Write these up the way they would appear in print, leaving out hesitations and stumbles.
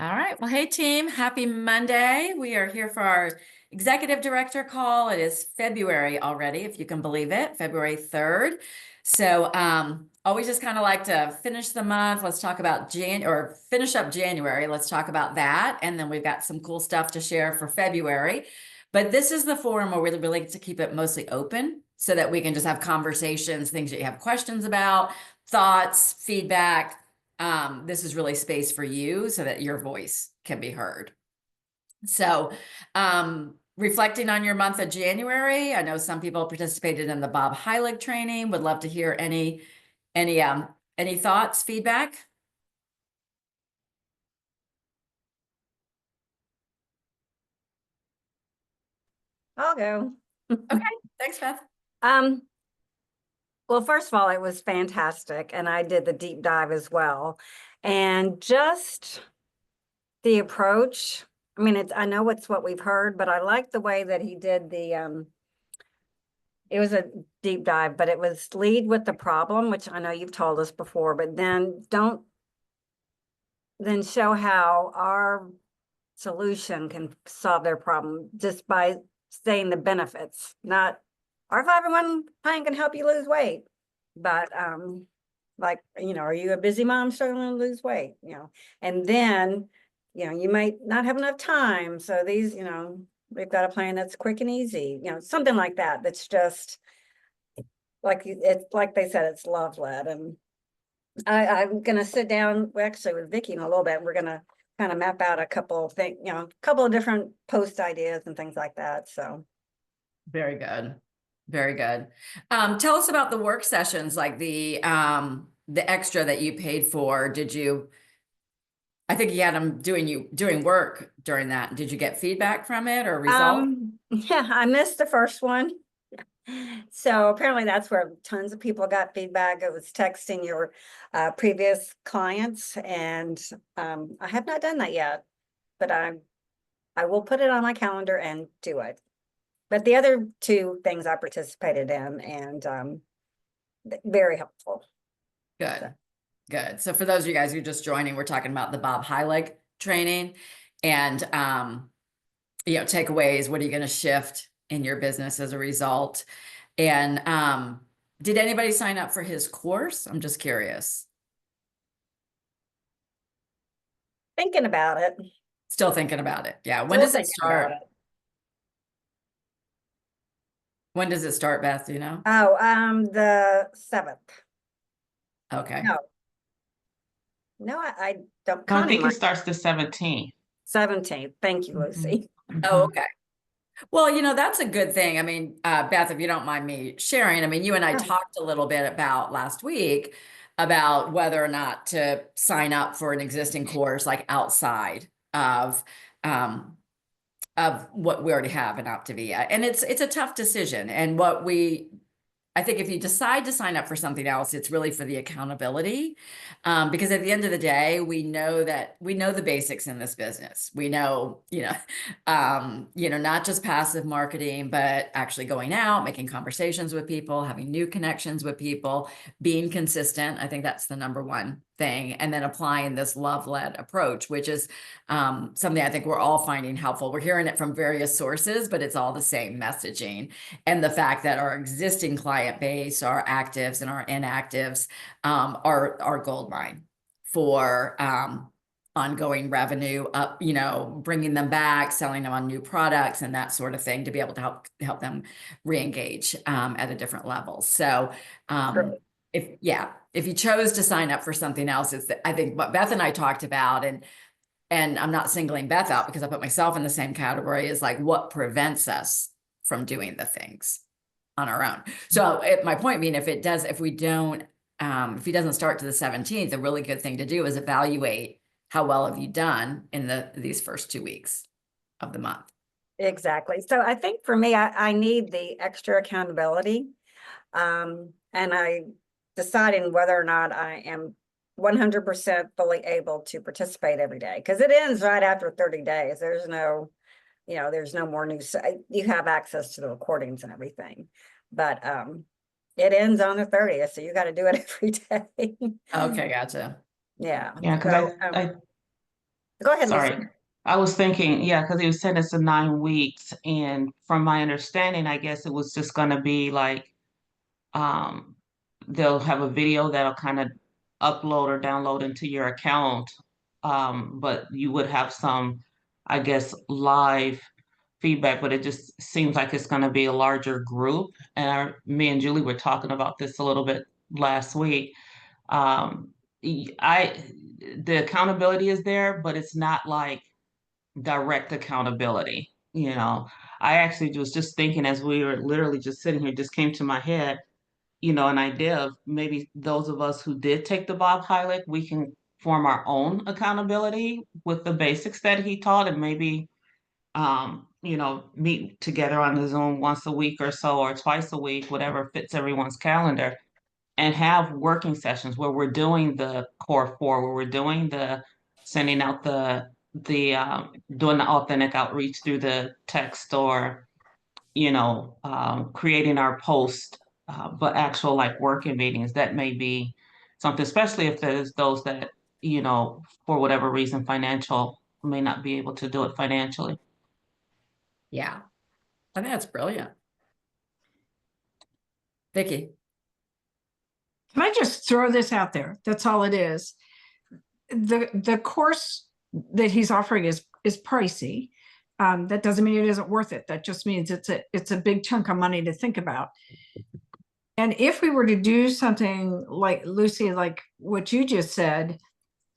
All right. Well, hey team, happy Monday. We are here for our executive director call. It is February already, if you can believe it, February 3rd. So always just kind of like to finish the month. Let's talk about finish up January. Let's talk about that. And then we've got some cool stuff to share for February. But this is the forum where we really like to keep it mostly open so that we can just have conversations, things that you have questions about, thoughts, feedback. This is really space for you so that your voice can be heard. So, reflecting on your month of January, I know some people participated in the Bob Heilig training. Would love to hear any thoughts, feedback. I'll go. Okay, thanks, Beth. Well, first of all, it was fantastic, and I did the deep dive as well. And just the approach, I mean, I know it's what we've heard, but I like the way that he did it was a deep dive, but it was lead with the problem, which I know you've told us before, but then show how our solution can solve their problem just by saying the benefits, not our 501 plan can help you lose weight. But like, are you a busy mom struggling to lose weight? And then, you might not have enough time. So these, we've got a plan that's quick and easy, something like that. That's just it's like they said, it's love led. And I'm gonna sit down actually with Vicki in a little bit. We're gonna kind of map out a couple of things, a couple of different post ideas and things like that. So very good. Very good. Tell us about the work sessions, like the extra that you paid for. I think you had them doing work during that. Did you get feedback from it or results? Yeah, I missed the first one. So apparently that's where tons of people got feedback. It was texting your previous clients, and I have not done that yet, but I will put it on my calendar and do it. But the other two things I participated in, and very helpful. Good. So. Good. So for those of you guys who are just joining, we're talking about the Bob Heilig training and, takeaways. What are you going to shift in your business as a result? And did anybody sign up for his course? I'm just curious. Thinking about it. Still thinking about it. Yeah. When does it start? When does it start, Beth? Do you know? Oh, the 7th. Okay. No, I don't. I think it starts the 17th. 17th. Thank you, Lucy. Oh, okay. Well, that's a good thing. I mean, Beth, if you don't mind me sharing, I mean, you and I talked a little bit about last week about whether or not to sign up for an existing course like outside of what we already have in Optavia. And it's a tough decision. And I think if you decide to sign up for something else, it's really for the accountability. Because at the end of the day, we know the basics in this business. We know, not just passive marketing, but actually going out, making conversations with people, having new connections with people, being consistent. I think that's the number one thing. And then applying this love-led approach, which is something I think we're all finding helpful. We're hearing it from various sources, but it's all the same messaging. And the fact that our existing client base, our actives and our inactives, are gold mine for ongoing revenue up, bringing them back, selling them on new products and that sort of thing to be able to help them re-engage at a different level. So if you chose to sign up for something else, I think what Beth and I talked about, and I'm not singling Beth out because I put myself in the same category, is like what prevents us from doing the things on our own. So my point being, if he doesn't start to the 17th, a really good thing to do is evaluate how well have you done in these first 2 weeks of the month. Exactly. So I think for me, I need the extra accountability. And I deciding whether or not I am 100% fully able to participate every day, because it ends right after 30 days. There's no more news. You have access to the recordings and everything, but it ends on the 30th, so you got to do it every day. Okay, gotcha. Yeah. Yeah, because Go ahead, Lucy. Sorry. I was thinking, yeah, because he was saying it's a 9 weeks, and from my understanding, I guess it was just gonna be like, um, they'll have a video that'll kind of upload or download into your account. But you would have some, I guess, live feedback, but it just seems like it's gonna be a larger group. And me and Julie were talking about this a little bit last week. Um, the accountability is there, but it's not like direct accountability. I actually was just thinking as we were literally just sitting here, just came to my head, an idea of maybe those of us who did take the Bob Hylick, we can form our own accountability with the basics that he taught, and maybe meet together on the Zoom once a week or so, or twice a week, whatever fits everyone's calendar, and have working sessions where we're doing the core four, where we're doing the sending out the doing the authentic outreach through the text, or creating our post, but actual like working meetings. That may be something, especially if there's those that for whatever reason financial may not be able to do it financially. Yeah, I think that's brilliant. Vicky. Can I just throw this out there? That's all it is. The course that he's offering is pricey. That doesn't mean it isn't worth it. That just means it's a big chunk of money to think about. And if we were to do something like, Lucy, like what you just said,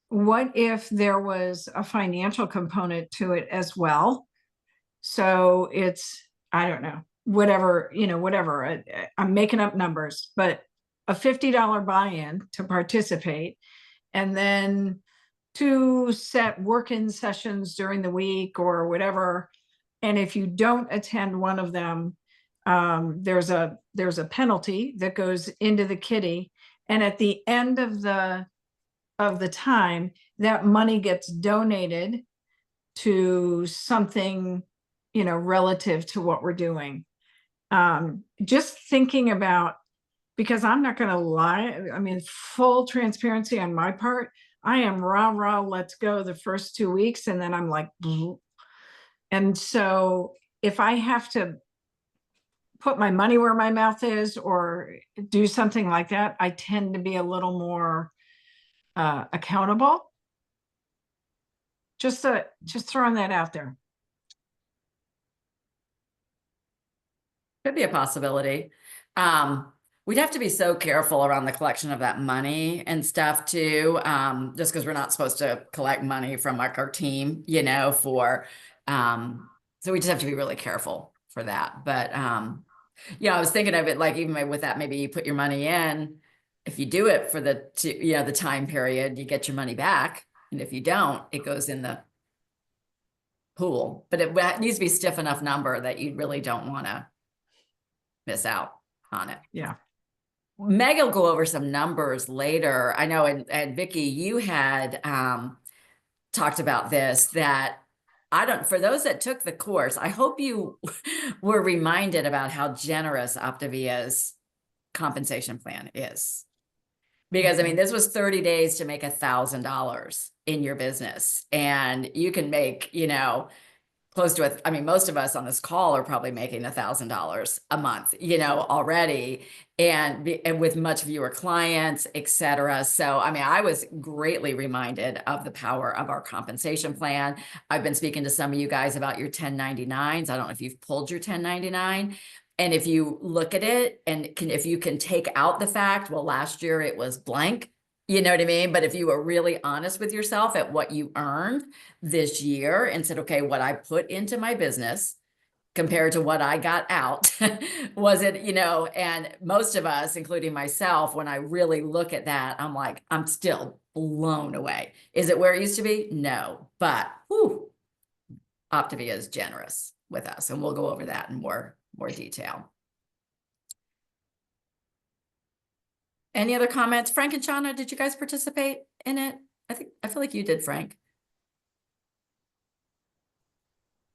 what if there was a financial component to it as well? So it's, I don't know, whatever, whatever. I'm making up numbers, but a $50 buy-in to participate, and then 2 set work-in sessions during the week or whatever. And if you don't attend one of them, there's a penalty that goes into the kitty. And at the end of the time, that money gets donated to something, relative to what we're doing. Just thinking about, because I'm not going to lie, I mean, full transparency on my part, I am rah, let's go the first 2 weeks. And then I'm like, bleh. And so if I have to put my money where my mouth is or do something like that, I tend to be a little more accountable. Just throwing that out there. Could be a possibility. We'd have to be so careful around the collection of that money and stuff too. Just because we're not supposed to collect money from like our team, so we just have to be really careful for that. But I was thinking of it like even with that, maybe you put your money in. If you do it for the time period, you get your money back, and if you don't, it goes in the pool. But it needs to be stiff enough number that you really don't want to miss out on it. Yeah. Meg will go over some numbers later. I know, and Vicky, you had talked about this, that for those that took the course, I hope you were reminded about how generous Optavia's compensation plan is. Because I mean, this was 30 days to make $1,000 in your business, and you can make, close to it. I mean, most of us on this call are probably making $1,000 a month, already, and with much fewer clients, et cetera. So, I mean, I was greatly reminded of the power of our compensation plan. I've been speaking to some of you guys about your 1099s. I don't know if you've pulled your 1099. And if you look at it and if you can take out the fact, well, last year it was blank, you know what I mean? But if you were really honest with yourself at what you earned this year and said, okay, what I put into my business compared to what I got out, was it, and most of us, including myself, when I really look at that, I'm like, I'm still blown away. Is it where it used to be? No, but Optavia is generous with us, and we'll go over that in more detail. Any other comments? Frank and Shauna, did you guys participate in it? I feel like you did, Frank.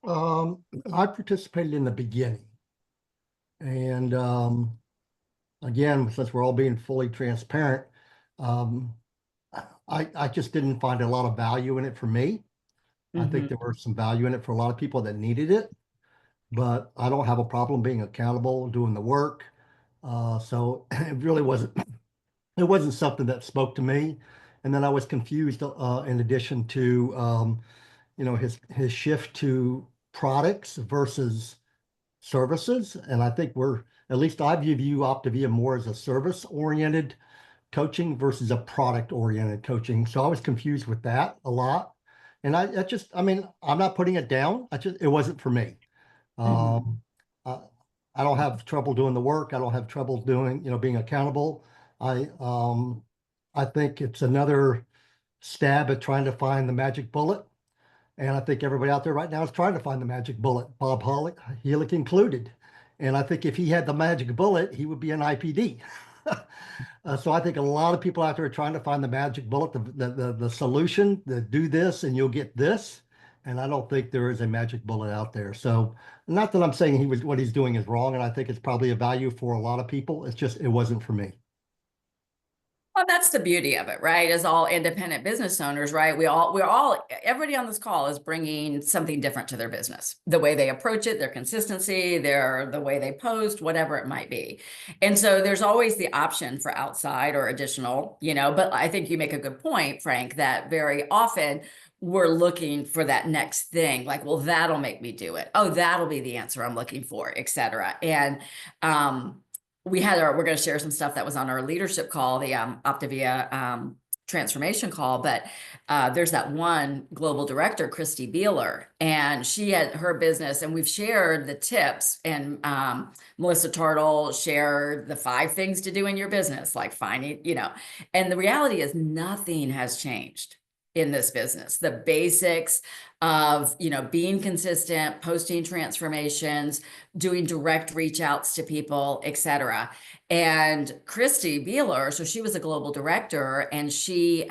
I participated in the beginning. And again, since we're all being fully transparent, I just didn't find a lot of value in it for me. I think there was some value in it for a lot of people that needed it, but I don't have a problem being accountable, doing the work. So it really wasn't, it wasn't something that spoke to me. And then I was confused, in addition to, his shift to products versus services. And I think at least I view Optavia more as a service oriented coaching versus a product oriented coaching. So I was confused with that a lot. And I mean, I'm not putting it down. It wasn't for me. Um, I, I don't have trouble doing the work. I don't have trouble doing, being accountable. I think it's another stab at trying to find the magic bullet. And I think everybody out there right now is trying to find the magic bullet, Bob Helick included. And I think if he had the magic bullet, he would be an IPD. So I think a lot of people out there are trying to find the magic bullet, the solution, do this and you'll get this. And I don't think there is a magic bullet out there. So not that I'm saying what he's doing is wrong. And I think it's probably a value for a lot of people. It's just, it wasn't for me. Well, that's the beauty of it, right? As all independent business owners, right? Everybody on this call is bringing something different to their business. The way they approach it, their consistency, the way they post, whatever it might be. And so there's always the option for outside or additional, but I think you make a good point, Frank, that very often we're looking for that next thing. Like, well, that'll make me do it. Oh, that'll be the answer I'm looking for, et cetera. And, we're going to share some stuff that was on our leadership call, the Optavia transformation call, but there's that one global director, Christy Beeler, and she had her business, and we've shared the tips, and Melissa Tartle shared the 5 things to do in your business, like finding, and the reality is nothing has changed in this business. The basics of, being consistent, posting transformations, doing direct reach outs to people, et cetera. And Christy Beeler, so she was a global director, and she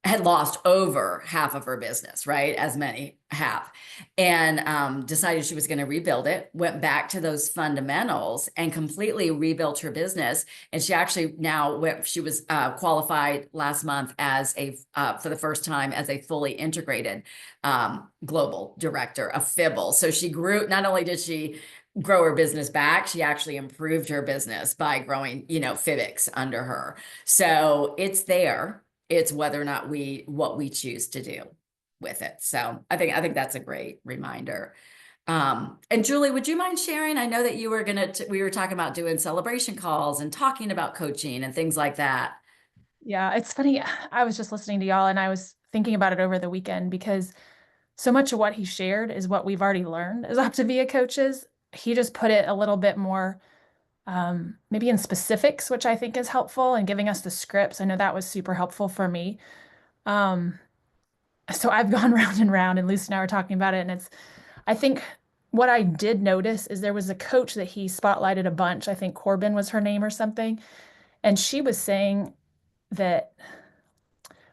had lost over half of her business, right? As many have, and decided she was going to rebuild it, went back to those fundamentals and completely rebuilt her business. And she actually she was qualified last month as for the first time as a fully integrated global director of Fibble. So she grew, not only did she grow her business back, she actually improved her business by growing, Fibbix under her. So it's there. It's whether or not what we choose to do with it. So I think that's a great reminder. And Julie, would you mind sharing? I know that you were we were talking about doing celebration calls and talking about coaching and things like that. Yeah, it's funny. I was just listening to y'all and I was thinking about it over the weekend because so much of what he shared is what we've already learned as Optavia coaches. He just put it a little bit more maybe in specifics, which I think is helpful, and giving us the scripts. I know that was super helpful for me. So I've gone round and round, and Lucy and I were talking about it. And I think what I did notice is there was a coach that he spotlighted a bunch. I think Corbin was her name or something. And she was saying that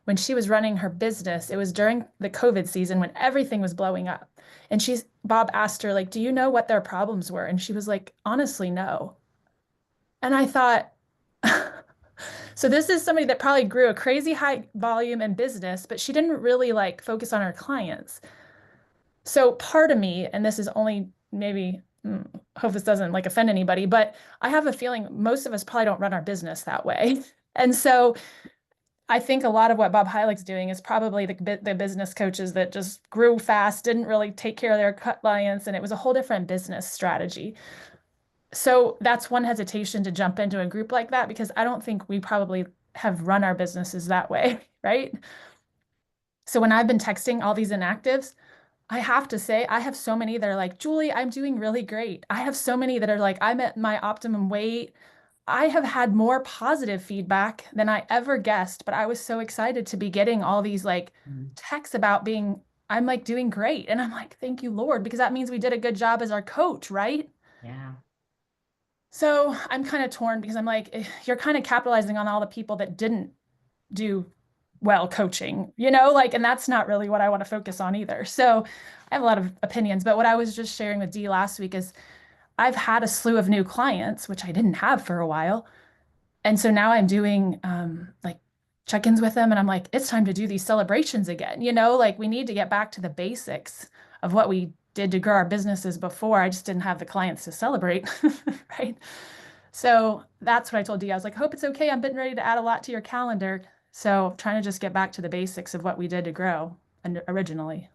when she was running her business, it was during the COVID season when everything was blowing up. And Bob asked her, like, do you know what their problems were? And she was like, honestly, no. And I thought, so this is somebody that probably grew a crazy high volume in business, but she didn't really focus on her clients. So part of me, and this is only maybe, hope this doesn't offend anybody, but I have a feeling most of us probably don't run our business that way. And so I think a lot of what Bob Helick's doing is probably the business coaches that just grew fast, didn't really take care of their clients, and it was a whole different business strategy. So that's one hesitation to jump into a group like that, because I don't think we probably have run our businesses that way, right? So when I've been texting all these inactives, I have to say, I have so many that are like, Julie, I'm doing really great. I have so many that are like, I'm at my optimum weight. I have had more positive feedback than I ever guessed, but I was so excited to be getting all these texts about I'm doing great. And I'm like, thank you, Lord, because that means we did a good job as our coach, right? Yeah. So I'm kind of torn because I'm like, you're kind of capitalizing on all the people that didn't do well coaching, and that's not really what I want to focus on either. So I have a lot of opinions, but what I was just sharing with Dee last week is I've had a slew of new clients, which I didn't have for a while. And so now I'm doing check-ins with them and I'm like, it's time to do these celebrations again. You know, like we need to get back to the basics of what we did to grow our businesses before. I just didn't have the clients to celebrate, right? So that's what I told Dee. I was like, hope it's okay. I'm getting ready to add a lot to your calendar. So trying to just get back to the basics of what we did to grow originally.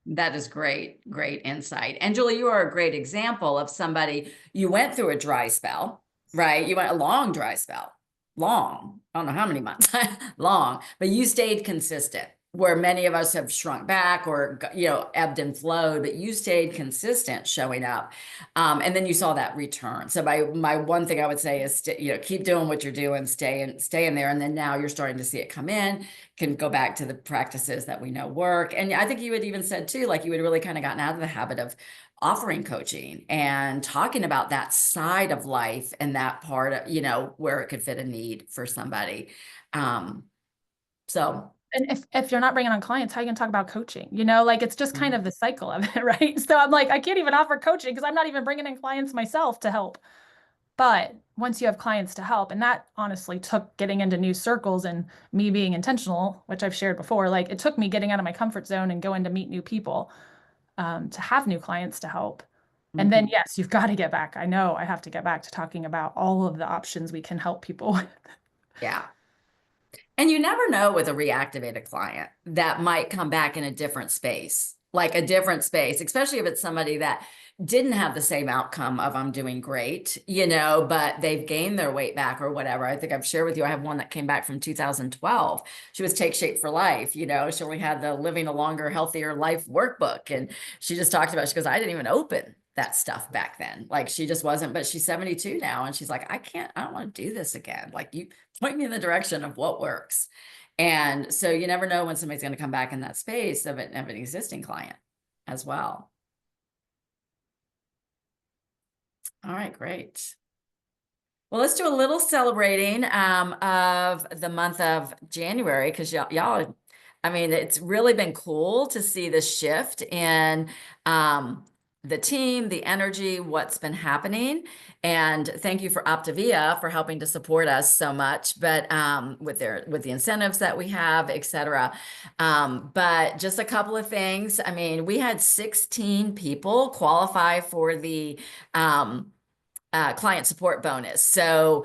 That is great, great insight. And Julie, you are a great example of somebody, you went through a dry spell, right? You went a long dry spell, long, I don't know how many months, long, but you stayed consistent, where many of us have shrunk back or, you know, ebbed and flowed, but you stayed consistent showing up. And then you saw that return. So my one thing I would say is, you know, keep doing what you're doing, stay in there. And then now you're starting to see it come in, can go back to the practices that we know work. And I think you had even said too, like you had really kind of gotten out of the habit of offering coaching and talking about that side of life and that part of, you know, where it could fit a need for somebody. So And if you're not bringing on clients, how are you gonna talk about coaching? You know, like it's just kind of the cycle of it, right? So I'm like, I can't even offer coaching because I'm not even bringing in clients myself to help. But once you have clients to help, and that honestly took getting into new circles and me being intentional, which I've shared before, like it took me getting out of my comfort zone and going to meet new people to have new clients to help. And then, yes, you've got to get back. I know I have to get back to talking about all of the options we can help people with. yeah. And you never know with a reactivated client that might come back in a different space, like a different space, especially if it's somebody that didn't have the same outcome of I'm doing great, you know, but they've gained their weight back or whatever. I think I've shared with you, I have one that came back from 2012. She was Take Shape for Life, you know, she only had the Living a Longer, Healthier Life workbook. And she just talked about, she goes, I didn't even open that stuff back then. Like she just wasn't, but she's 72 now. And she's like, I don't want to do this again. Like you point me in the direction of what works. And so you never know when somebody's going to come back in that space of an existing client as well. All right, great. Well, let's do a little celebrating of the month of January, because y'all, I mean, it's really been cool to see the shift in the team, the energy, what's been happening. And thank you for Optavia for helping to support us so much, but with the incentives that we have, et cetera. But just a couple of things. I mean, we had 16 people qualify for the client support bonus. So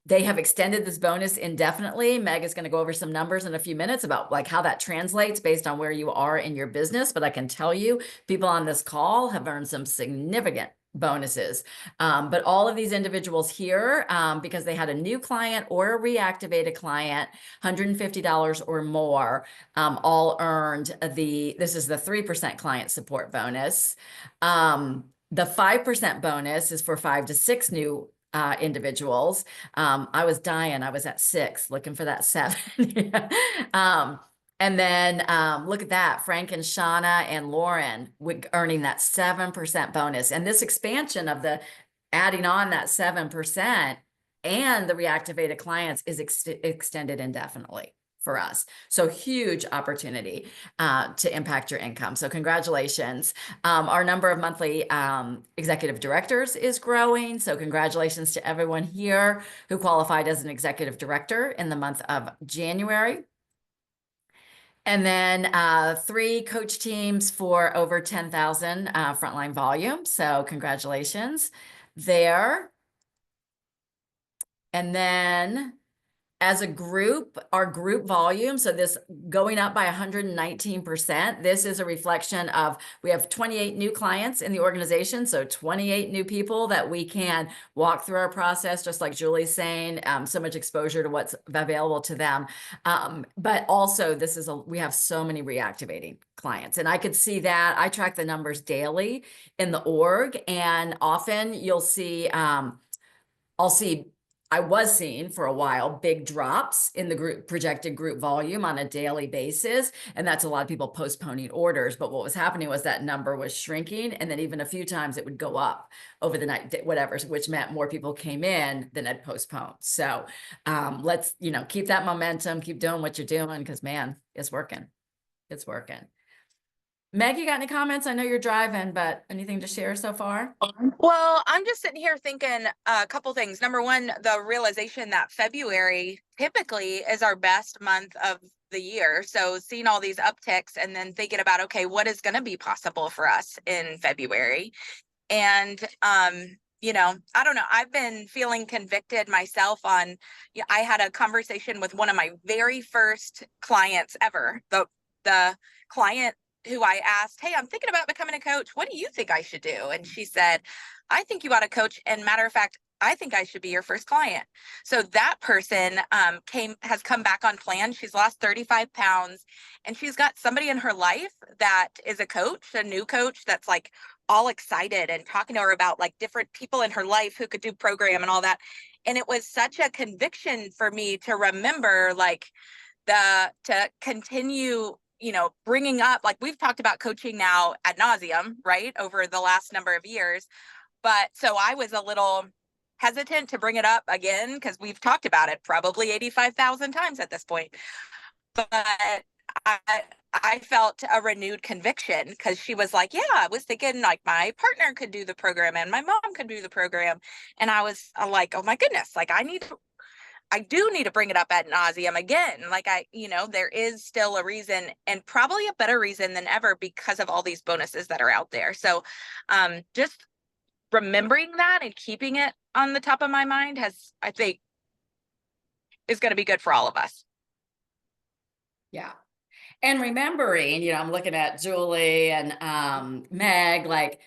they have extended this bonus indefinitely. Meg is going to go over some numbers in a few minutes about like how that translates based on where you are in your business. But I can tell you, people on this call have earned some significant bonuses. But all of these individuals here, because they had a new client or a reactivated client, $150 or more, all earned this is the 3% client support bonus. The 5% bonus is for 5 to 6 new individuals. I was dying. I was at 6 looking for that 7. And then look at that, Frank and Shauna and Lauren earning that 7% bonus. And this expansion of the adding on that 7% and the reactivated clients is extended indefinitely for us. So huge opportunity to impact your income. So congratulations. Our number of monthly executive directors is growing. So congratulations to everyone here who qualified as an executive director in the month of January. And then 3 coach teams for over 10,000 frontline volume. So congratulations there. And then as a group, our group volume, so this going up by 119%, this is a reflection of, we have 28 new clients in the organization, so 28 new people that we can walk through our process, just like Julie's saying, so much exposure to what's available to them. But also we have so many reactivating clients, and I could see that. I track the numbers daily in the org, and often you'll see, I was seeing for a while big drops in the projected group volume on a daily basis. And that's a lot of people postponing orders. But what was happening was that number was shrinking. And then even a few times it would go up over the night, whatever, which meant more people came in than had postponed. So let's, keep that momentum, keep doing what you're doing, because man, it's working. It's working. Meg, you got any comments? I know you're driving, but anything to share so far? Well, I'm just sitting here thinking a couple things. Number one, the realization that February typically is our best month of the year. So seeing all these upticks and then thinking about, okay, what is going to be possible for us in February? And, I don't know, I've been feeling convicted myself on, I had a conversation with one of my very first clients ever, the client who I asked, hey, I'm thinking about becoming a coach. What do you think I should do? And she said, I think you ought to coach. And matter of fact, I think I should be your first client. So that person has come back on plan. She's lost 35 pounds and she's got somebody in her life that is a coach, a new coach that's like all excited and talking to her about like different people in her life who could do program and all that. And it was such a conviction for me to remember like to continue, bringing up, like we've talked about coaching now ad nauseum, right, over the last number of years. But so I was a little hesitant to bring it up again because we've talked about it probably 85,000 times at this point. But I felt a renewed conviction because she was like, yeah, I was thinking like my partner could do the program and my mom could do the program. And I was like, oh my goodness, like I do need to bring it up ad nauseum again. Like there is still a reason and probably a better reason than ever because of all these bonuses that are out there. So just remembering that and keeping it on the top of my mind I think is going to be good for all of us. Yeah. And remembering, I'm looking at Julie and Meg, like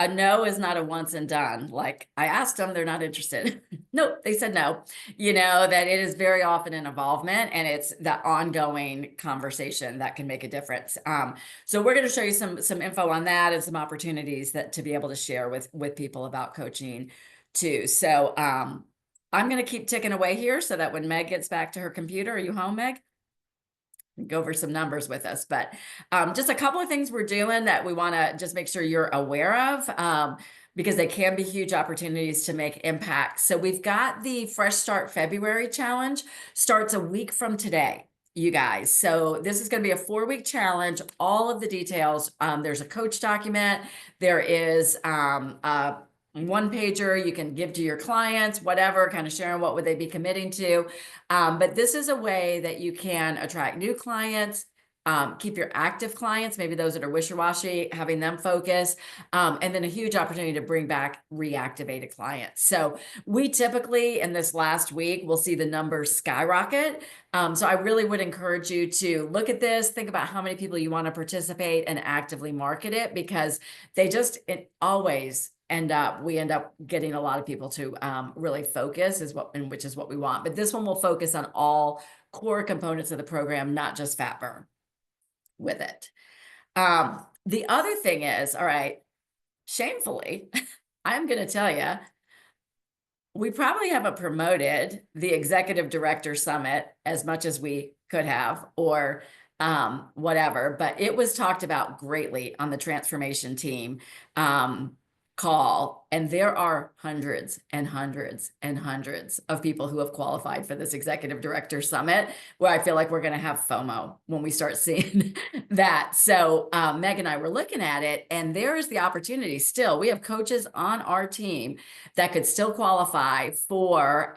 a no is not a once and done. Like I asked them, they're not interested. Nope, they said no. That it is very often an involvement and it's the ongoing conversation that can make a difference. So we're going to show you some info on that and some opportunities that to be able to share with people about coaching too. So I'm going to keep ticking away here so that when Meg gets back to her computer, are you home, Meg? Go over some numbers with us, but just a couple of things we're doing that we want to just make sure you're aware of because they can be huge opportunities to make impact. So we've got the Fresh Start February challenge starts a week from today, you guys. So this is going to be a 4-week challenge. All of the details. There's a coach document. There is a one pager you can give to your clients, whatever, kind of sharing what would they be committing to. But this is a way that you can attract new clients, keep your active clients, maybe those that are wishy-washy, having them focus, and then a huge opportunity to bring back reactivated clients. So we typically in this last week, we'll see the numbers skyrocket. So I really would encourage you to look at this, think about how many people you want to participate and actively market it because we end up getting a lot of people to really focus which is what we want. But this one will focus on all core components of the program, not just fat burn with it. The other thing is, all right, shamefully, I'm going to tell you, we probably haven't promoted the Executive Director Summit as much as we could have, or whatever, but it was talked about greatly on the transformation team call, and there are hundreds and hundreds and hundreds of people who have qualified for this Executive Director Summit, where I feel like we're going to have FOMO when we start seeing that. So Meg and I were looking at it, and there is the opportunity still. We have coaches on our team that could still qualify for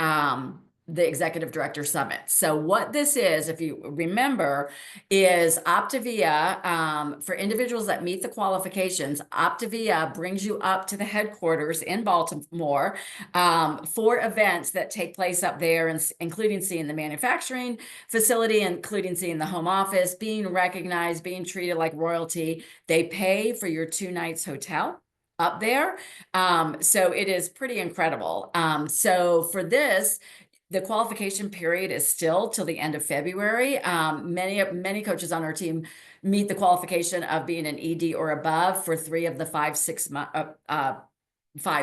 the Executive Director Summit. So what this is, if you remember, is Optavia, for individuals that meet the qualifications. Optavia brings you up to the headquarters in Baltimore for events that take place up there, and including seeing the manufacturing facility, including seeing the home office, being recognized, being treated like royalty. They pay for your 2 nights hotel up there. So it is pretty incredible. So for this, the qualification period is still till the end of February. Many coaches on our team meet the qualification of being an ED or above for 3 of the 5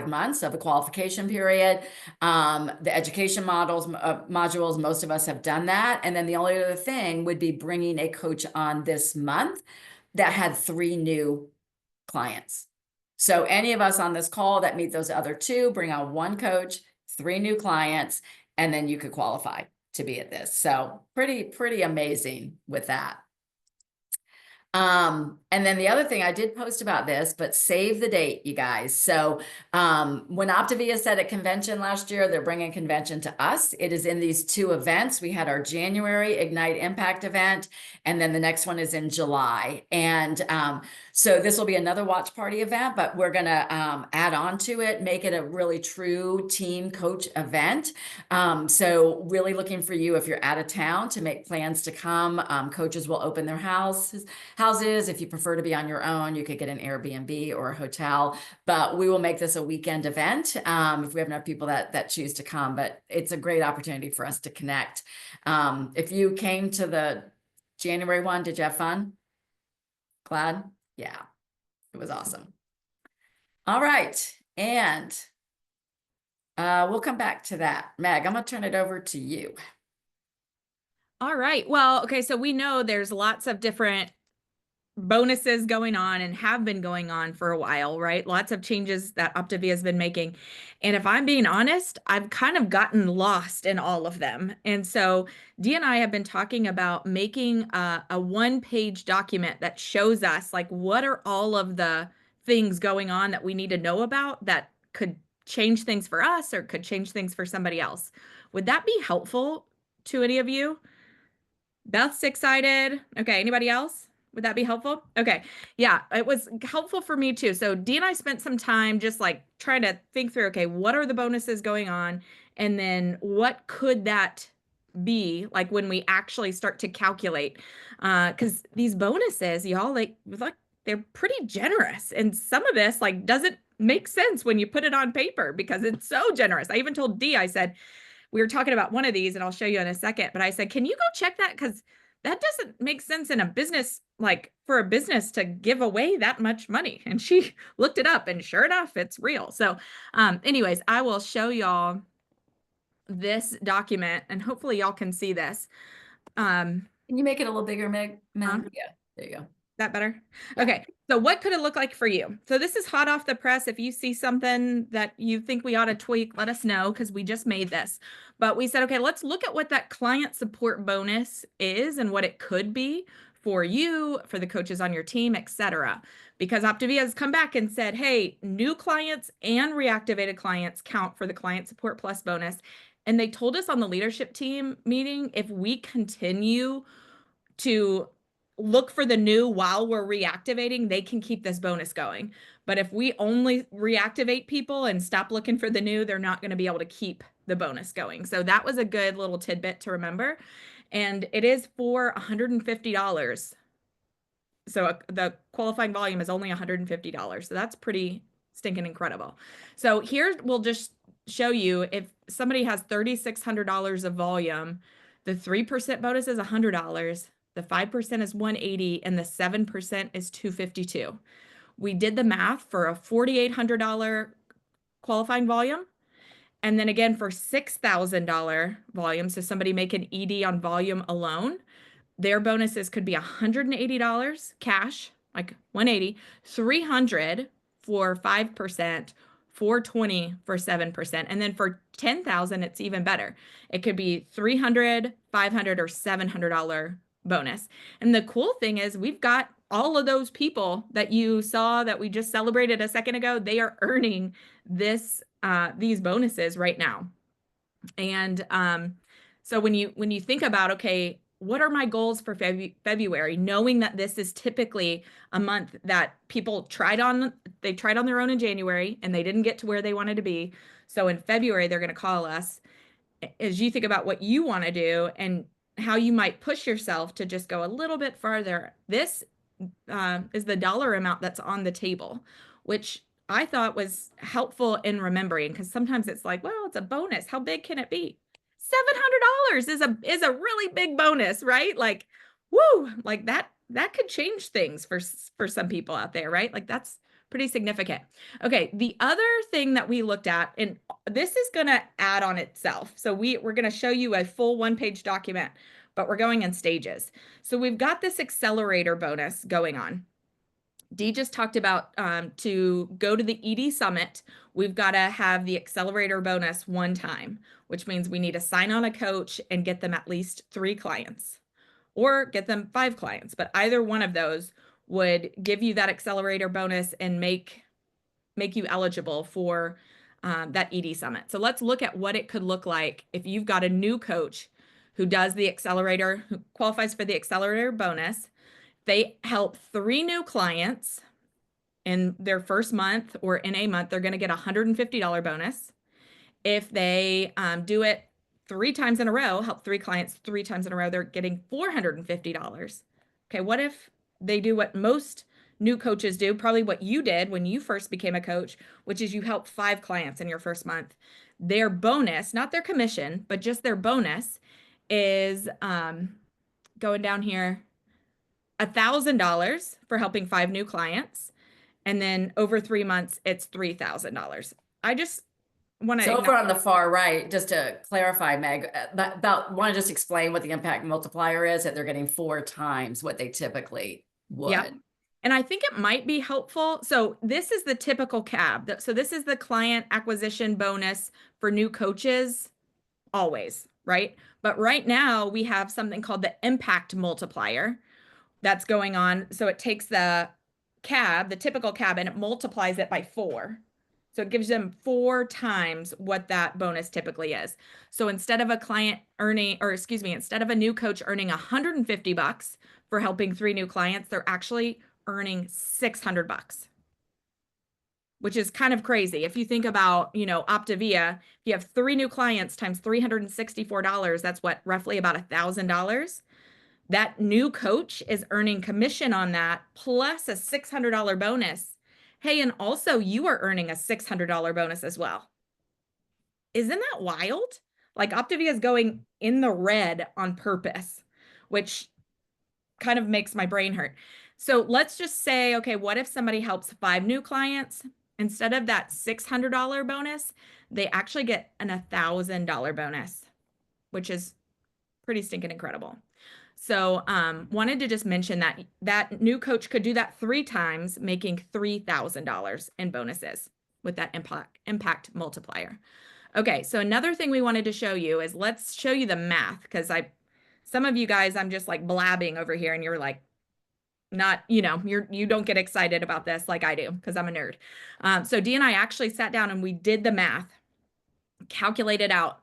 months of the qualification period. The education modules, most of us have done that. And then the only other thing would be bringing a coach on this month that had 3 new clients. So any of us on this call that meet those other 2, bring on 1 coach, 3 new clients, and then you could qualify to be at this. So pretty amazing with that. And then the other thing I did post about this, but save the date, you guys. So when Optavia said at convention last year, they're bringing convention to us. It is in these two events. We had our January Ignite Impact event, and then the next one is in July. And so this will be another watch party event, but we're going to add on to it, make it a really true team coach event. So really looking for you if you're out of town to make plans to come. Coaches will open their houses. If you prefer to be on your own, you could get an Airbnb or a hotel, but we will make this a weekend event if we have enough people that choose to come. But it's a great opportunity for us to connect. If you came to the January one, did you have fun? Glad? Yeah, it was awesome. All right, and we'll come back to that. Meg, I'm gonna turn it over to you. All right. Well, okay. So we know there's lots of different bonuses going on and have been going on for a while, right? Lots of changes that Optavia has been making. And if I'm being honest, I've kind of gotten lost in all of them. And so Dee and I have been talking about making a one-page document that shows us like what are all of the things going on that we need to know about that could change things for us or could change things for somebody else. Would that be helpful to any of you? Beth's excited. Okay, anybody else? Would that be helpful? Okay. Yeah, it was helpful for me too. So Dee and I spent some time just like trying to think through, okay, what are the bonuses going on? And then what could that be like when we actually start to calculate? Because these bonuses, y'all, like they're pretty generous. And some of this like doesn't make sense when you put it on paper because it's so generous. I even told Dee, I said, we were talking about one of these and I'll show you in a second, but I said, can you go check that? Because that doesn't make sense in a business, like for a business to give away that much money. And she looked it up and sure enough, it's real. So anyways, I will show y'all this document and hopefully y'all can see this. Can you make it a little bigger, Meg? Huh? Yeah, there you go. That better? Okay. So what could it look like for you? So this is hot off the press. If you see something that you think we ought to tweak, let us know because we just made this. But we said, okay, let's look at what that client support bonus is and what it could be for you, for the coaches on your team, etc. Because Optavia has come back and said, hey, new clients and reactivated clients count for the Client Support Plus bonus. And they told us on the leadership team meeting, if we continue to look for the new while we're reactivating, they can keep this bonus going. But if we only reactivate people and stop looking for the new, they're not going to be able to keep the bonus going. So that was a good little tidbit to remember. And it is for $150. So the qualifying volume is only $150. So that's pretty stinking incredible. So here we'll just show you if somebody has $3,600 of volume, the 3% bonus is $100. The 5% is $180 and the 7% is $252. We did the math for a $4,800 qualifying volume. And then again for $6,000 volume, so somebody make an ED on volume alone, their bonuses could be $180 cash, like $180, $300 for 5%, $420 for 7%. And then for $10,000, it's even better. It could be $300, $500, or $700 bonus. And the cool thing is we've got all of those people that you saw that we just celebrated a second ago, they are earning this these bonuses right now. And so when you think about, okay, what are my goals for February, knowing that this is typically a month that people tried on their own in January and they didn't get to where they wanted to be. So in February, they're going to call us. As you think about what you want to do and how you might push yourself to just go a little bit farther, this is the dollar amount that's on the table, which I thought was helpful in remembering, because sometimes it's like, well, it's a bonus. How big can it be? $700 is a really big bonus, right? Like, woo, like that could change things for some people out there, right? Like that's pretty significant. Okay, the other thing that we looked at, and this is going to add on itself. So we're going to show you a full one-page document, but we're going in stages. So we've got this accelerator bonus going on. Dee just talked about to go to the ED Summit, we've got to have the accelerator bonus one time, which means we need to sign on a coach and get them at least 3 clients or get them 5 clients. But either one of those would give you that accelerator bonus and make you eligible for that ED Summit. So let's look at what it could look like if you've got a new coach who does the accelerator, who qualifies for the accelerator bonus. They help 3 new clients in their first month or in a month, they're going to get a $150 bonus. If they do it 3 times in a row, help 3 clients 3 times in a row, they're getting $450. Okay, what if they do what most new coaches do, probably what you did when you first became a coach, which is you help 5 clients in your first month. Their bonus, not their commission, but just their bonus is going down here, $1,000 for helping 5 new clients. And then over 3 months, it's $3,000. I just want to So over on the far right, just to clarify, Meg, want to just explain what the impact multiplier is, that they're getting 4 times what they typically would. Yep. And I think it might be helpful. So this is the typical CAB. So this is the client acquisition bonus for new coaches always, right? But right now we have something called the impact multiplier that's going on. So it takes the CAB, the typical CAB, and it multiplies it by 4. So it gives them 4 times what that bonus typically is. So instead of a client earning, or excuse me, instead of a new coach earning $150 for helping 3 new clients, they're actually earning $600, which is kind of crazy. If you think about, you know, Optavia, if you have 3 new clients times $364, that's what, roughly about $1,000. That new coach is earning commission on that plus a $600 bonus. Hey, and also you are earning a $600 bonus as well. Isn't that wild? Like Optavia is going in the red on purpose, which kind of makes my brain hurt. So let's just say, okay, what if somebody helps 5 new clients? Instead of that $600 bonus, they actually get an $1,000 bonus, which is pretty stinking incredible. So wanted to just mention that new coach could do that 3 times, making $3,000 in bonuses with that impact multiplier. Okay, so another thing we wanted to show you is, let's show you the math, because some of you guys, I'm just like blabbing over here and you're like, not, you know, you don't get excited about this like I do because I'm a nerd. So Dee and I actually sat down and we did the math, calculated out.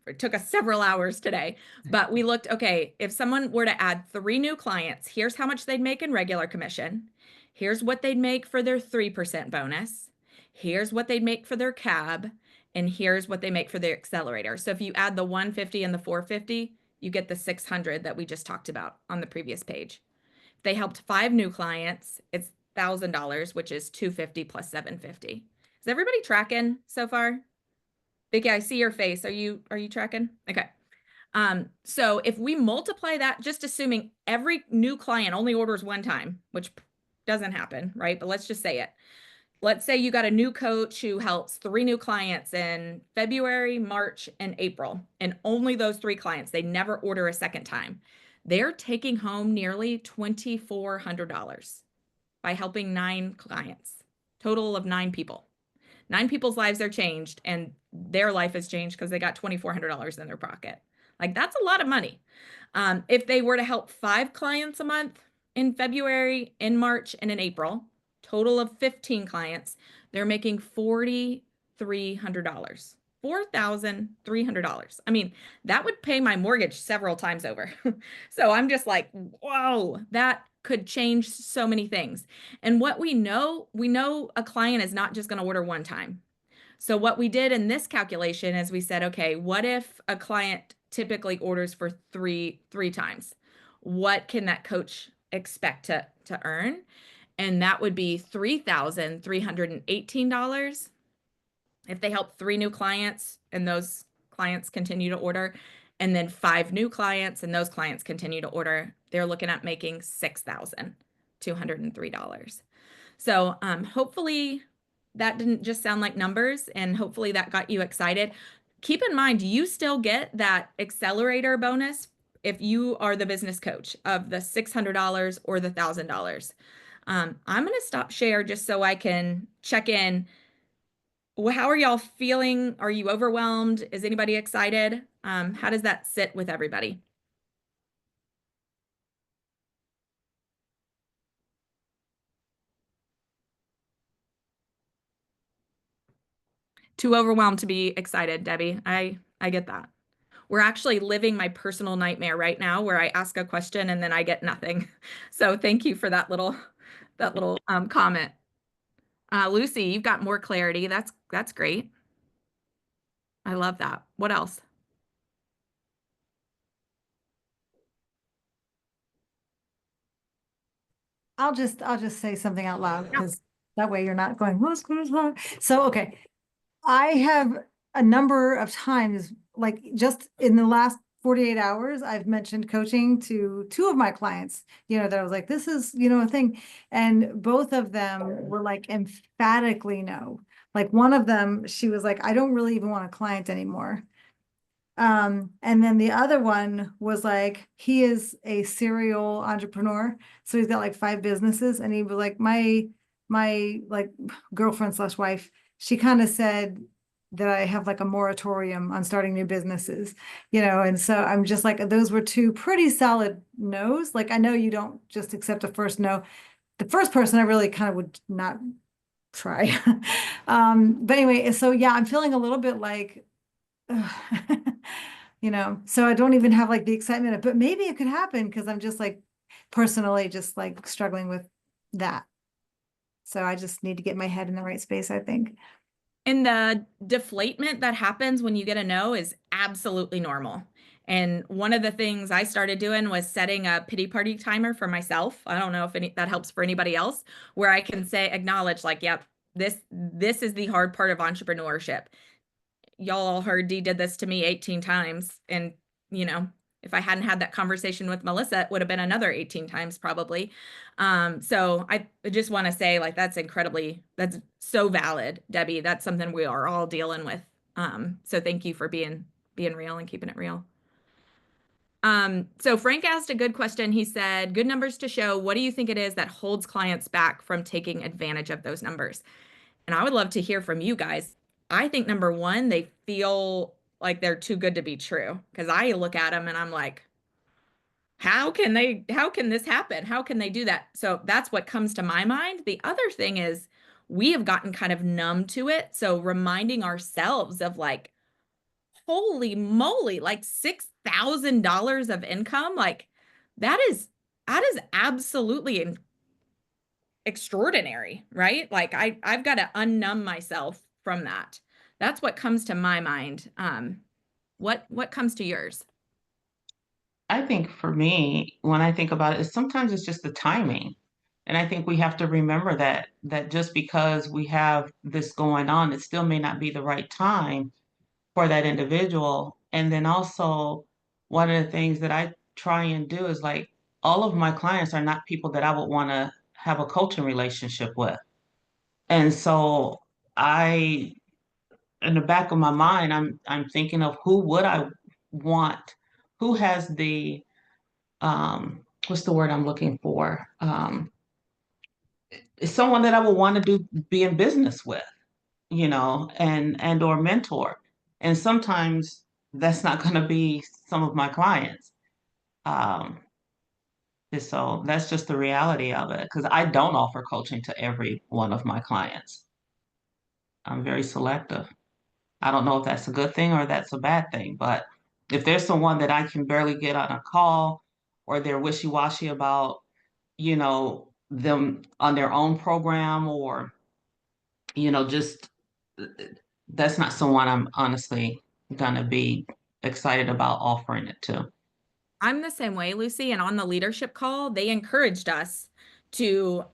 It took us several hours today, but we looked, okay, if someone were to add 3 new clients, here's how much they'd make in regular commission. Here's what they'd make for their 3% bonus. Here's what they'd make for their CAB. And here's what they make for their accelerator. So if you add the 150 and the 450, you get the 600 that we just talked about on the previous page. If they helped 5 new clients, it's $1,000, which is 250 plus 750. Is everybody tracking so far? Vicky, I see your face. Are you tracking? Okay. So if we multiply that, just assuming every new client only orders 1 time, which doesn't happen, right? But let's just say it. Let's say you got a new coach who helps 3 new clients in February, March, and April, and only those 3 clients. They never order a second time. They're taking home nearly $2,400 by helping 9 clients, total of 9 people. 9 people's lives are changed, and their life has changed because they got $2,400 in their pocket. Like, that's a lot of money. If they were to help 5 clients a month in February, in March, and in April, total of 15 clients, they're making $4,300. $4,300. I mean, that would pay my mortgage several times over. So I'm just like, whoa, that could change so many things. And what we know a client is not just going to order 1 time. So what we did in this calculation is we said, okay, what if a client typically orders for three times? What can that coach expect to earn? And that would be $3,318. If they help 3 new clients and those clients continue to order, and then 5 new clients and those clients continue to order, they're looking at making $6,203. So hopefully that didn't just sound like numbers, and hopefully that got you excited. Keep in mind, you still get that accelerator bonus if you are the business coach of the $600 or the $1,000. I'm going to stop share just so I can check in. Well, how are y'all feeling? Are you overwhelmed? Is anybody excited? How does that sit with everybody? too overwhelmed to be excited, Debbie. I get that. We're actually living my personal nightmare right now where I ask a question and then I get nothing. So thank you for that little comment. Lucy, you've got more clarity. That's great. I love that. What else? I'll just say something out loud because that way you're not going, what's going on? So, okay. I have a number of times, like just in the last 48 hours, I've mentioned coaching to 2 of my clients, that I was like, this is, a thing. And both of them were like emphatically no. Like one of them, she was like, I don't really even want a client anymore. And then the other one was like, he is a serial entrepreneur. So he's got like 5 businesses. And he was like, my like girlfriend/wife, she kind of said that I have like a moratorium on starting new businesses, and so I'm just like, those were 2 pretty solid no's. Like, I know you don't just accept a first no. The first person I really kind of would not try. But anyway, so yeah, I'm feeling a little bit like, so I don't even have like the excitement, but maybe it could happen because I'm just like personally just like struggling with that. So I just need to get my head in the right space, I think. And the deflatement that happens when you get a no is absolutely normal. And one of the things I started doing was setting a pity party timer for myself. I don't know if that helps for anybody else, where I can acknowledge like, yep, this is the hard part of entrepreneurship. Y'all all heard Dee did this to me 18 times. And, if I hadn't had that conversation with Melissa, it would have been another 18 times probably. So I just want to say like, that's so valid, Debbie. That's something we are all dealing with. So thank you for being real and keeping it real. So Frank asked a good question. He said, good numbers to show. What do you think it is that holds clients back from taking advantage of those numbers? And I would love to hear from you guys. I think number 1, they feel like they're too good to be true. Because I look at them and I'm like, how can this happen? How can they do that? So that's what comes to my mind. The other thing is we have gotten kind of numb to it. So reminding ourselves of like, holy moly, like $6,000 of income, like that is absolutely extraordinary, right? Like I've got to unnumb myself from that. That's what comes to my mind. What comes to yours? I think for me, when I think about it, sometimes it's just the timing. And I think we have to remember that just because we have this going on, it still may not be the right time for that individual. And then also one of the things that I try and do is like, all of my clients are not people that I would want to have a coaching relationship with. And so in the back of my mind, I'm thinking of who would I want, who has the what's the word I'm looking for? It's someone that I would want to be in business with, and or mentor. And sometimes that's not going to be some of my clients. So that's just the reality of it, because I don't offer coaching to every one of my clients. I'm very selective. I don't know if that's a good thing or that's a bad thing, but if there's someone that I can barely get on a call or they're wishy-washy about, them on their own program or, just that's not someone I'm honestly gonna be excited about offering it to. I'm the same way, Lucy. And on the leadership call, they encouraged us to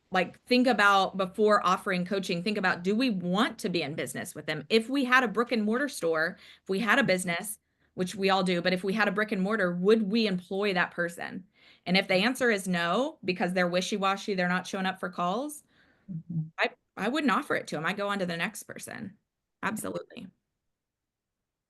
like think about, before offering coaching, think about, do we want to be in business with them? If we had a brick and mortar store, if we had a business, which we all do, but if we had a brick and mortar, would we employ that person? And if the answer is no, because they're wishy-washy, they're not showing up for calls, I wouldn't offer it to them. I go on to the next person. Absolutely.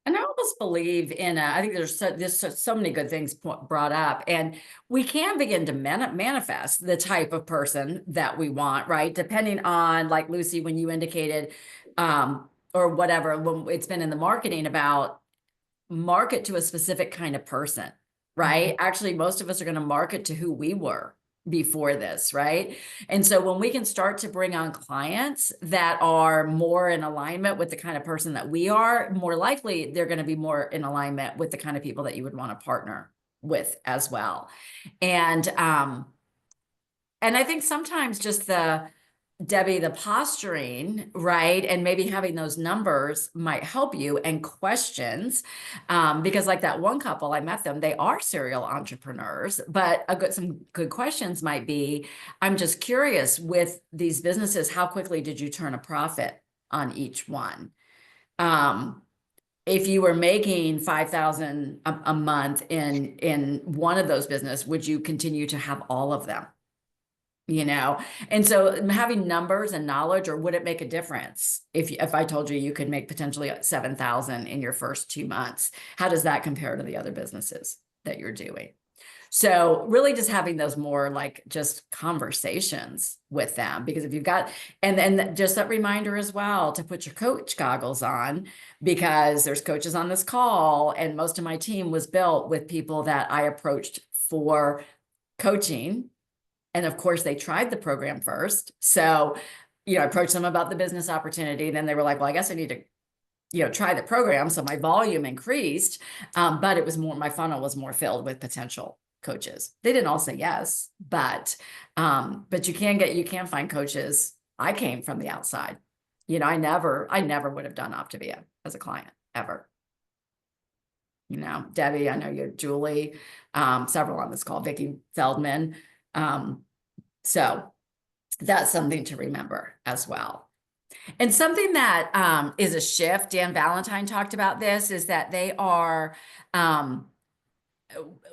And I almost believe I think there's so many good things brought up, and we can begin to manifest the type of person that we want, right? Depending on, like Lucy, when you indicated, or whatever, when it's been in the marketing about market to a specific kind of person, right? Actually, most of us are going to market to who we were, before this, right? And so when we can start to bring on clients that are more in alignment with the kind of person that we are, more likely they're going to be more in alignment with the kind of people that you would want to partner with as well. And I think sometimes just Debbie, the posturing, right? And maybe having those numbers might help you, and questions. Because like that one couple, I met them, they are serial entrepreneurs, but some good questions might be, I'm just curious, with these businesses, how quickly did you turn a profit on each one? If you were making $5,000 a month in one of those business, would you continue to have all of them? You know, and so having numbers and knowledge, or would it make a difference if I told you you could make potentially 7,000 in your first 2 months? How does that compare to the other businesses that you're doing? So really just having those more like just conversations with them, because if you've got, and then just that reminder as well to put your coach goggles on, because there's coaches on this call, and most of my team was built with people that I approached for coaching. And of course, they tried the program first. So, I approached them about the business opportunity. Then they were like, well, I guess I need to, try the program. So my volume increased, but it was more, my funnel was more filled with potential coaches. They didn't all say yes, but you can find coaches. I came from the outside. I never would have done Optavia as a client ever. Debbie, I know you, Julie, several on this call, Vicki Feldman. So that's something to remember as well. And something that is a shift, Dan Valentine talked about this, is that they are,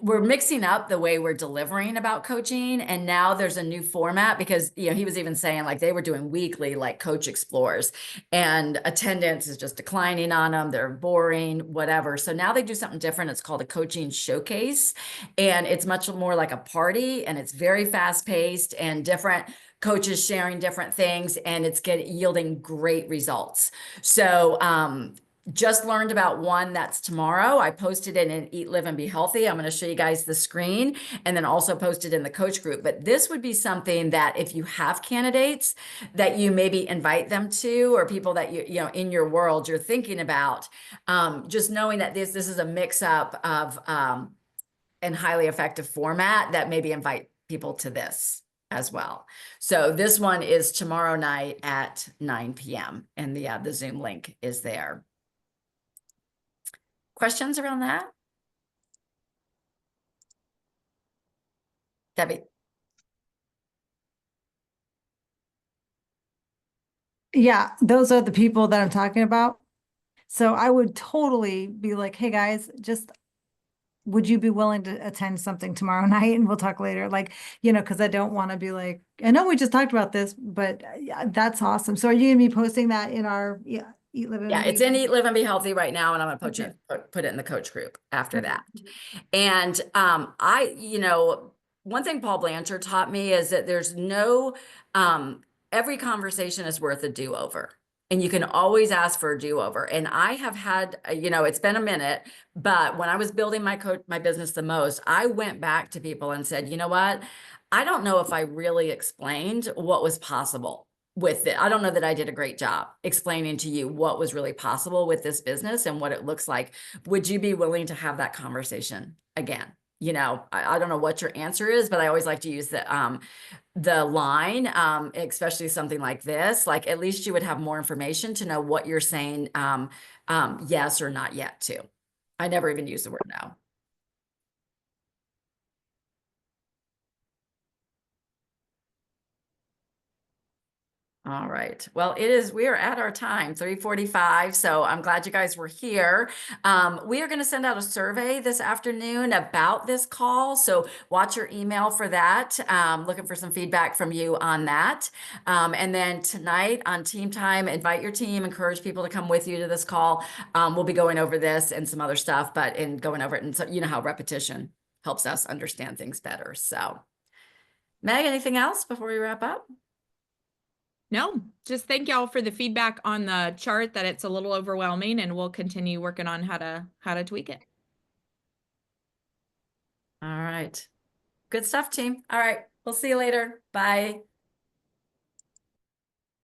we're mixing up the way we're delivering about coaching. And now there's a new format, because, he was even saying like they were doing weekly, like Coach Explores, and attendance is just declining on them. They're boring, whatever. So now they do something different. It's called a coaching showcase, and it's much more like a party, and it's very fast paced and different coaches sharing different things, and it's yielding great results. So, just learned about one that's tomorrow. I posted it in Eat, Live, and Be Healthy. I'm going to show you guys the screen, and then also posted in the coach group. But this would be something that if you have candidates that you maybe invite them to, or people that you in your world you're thinking about, just knowing that this is a mix up of and highly effective format, that maybe invite people to this as well. So this one is tomorrow night at 9 p.m. and the Zoom link is there. Questions around that? Debbie? Yeah, those are the people that I'm talking about. So I would totally be like, hey guys, would you be willing to attend something tomorrow night? And we'll talk later. Like, because I don't want to be like, I know we just talked about this, but yeah, that's awesome. So are you going to be posting that in our, Eat, Live, and Yeah, Be- it's in Eat, Live, and Be Healthy right now, and I'm going to put it in the coach group after that. And one thing Paul Blanchard taught me is that there's no, every conversation is worth a do-over. And you can always ask for a do-over. And I have had, it's been a minute, but when I was building my business the most, I went back to people and said, you know what? I don't know if I really explained what was possible with it. I don't know that I did a great job explaining to you what was really possible with this business and what it looks like. Would you be willing to have that conversation again? I don't know what your answer is, but I always like to use the line, especially something like this, like at least you would have more information to know what you're saying yes or not yet to. I never even use the word no. All right. Well, we are at our time, 3:45. So I'm glad you guys were here. We are going to send out a survey this afternoon about this call. So watch your email for that. Looking for some feedback from you on that. And then tonight on Team Time, invite your team, encourage people to come with you to this call. We'll be going over this and some other stuff, but in going over it, and so how repetition helps us understand things better. So Meg, anything else before we wrap up? No, just thank y'all for the feedback on the chart, that it's a little overwhelming, and we'll continue working on how to tweak it. All right. Good stuff, team. All right. We'll see you later. Bye.